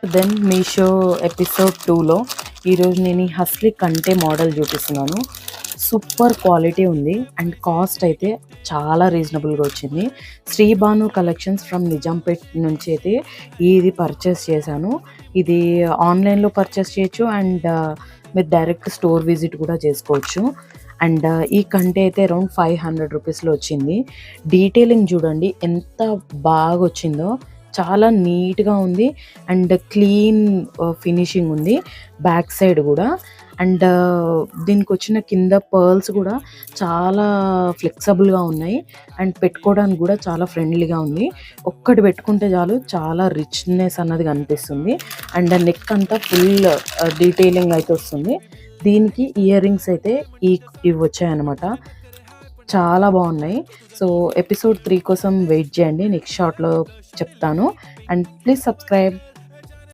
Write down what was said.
Then Meesho episode 2లో ఈరోజు నేను ఈ హస్లీ కంటే మోడల్ చూపిస్తున్నాను. సూపర్ క్వాలిటీ ఉంది అండ్ కాస్ట్ అయితే చాలా రీజనబుల్గా వచ్చింది. శ్రీభాను కలెక్షన్స్ ఫ్రమ్ నిజాంపేట్ నుంచి అయితే ఇది పర్చేస్ చేశాను. ఇది ఆన్లైన్లో పర్చేస్ చేయొచ్చు అండ్ మీరు డైరెక్ట్ స్టోర్ విజిట్ కూడా చేసుకోవచ్చు. అండ్ ఈ కంటే అయితే అరౌండ్ 500 రూపీస్లో వచ్చింది. డీటెయిలింగ్ చూడండి ఎంత బాగా వచ్చిందో, చాలా నీట్గా ఉంది అండ్ క్లీన్ ఫినిషింగ్ ఉంది బ్యాక్ సైడ్ కూడా. అండ్ దీనికి వచ్చిన కింద పర్ల్స్ కూడా చాలా ఫ్లెక్సిబుల్గా ఉన్నాయి అండ్ పెట్టుకోవడానికి కూడా చాలా ఫ్రెండ్లీగా ఉంది. ఒక్కటి పెట్టుకుంటే చాలు, చాలా రిచ్నెస్ అన్నది కనిపిస్తుంది అండ్ నెక్ అంతా ఫుల్ డీటెయిలింగ్ అయితే వస్తుంది. దీనికి ఇయర్ రింగ్స్ అయితే ఇవి వచ్చాయన్నమాట, చాలా బాగున్నాయి. సో ఎపిసోడ్ 3 కోసం వెయిట్ చేయండి, నెక్స్ట్ షార్ట్లో చెప్తాను. And please subscribe.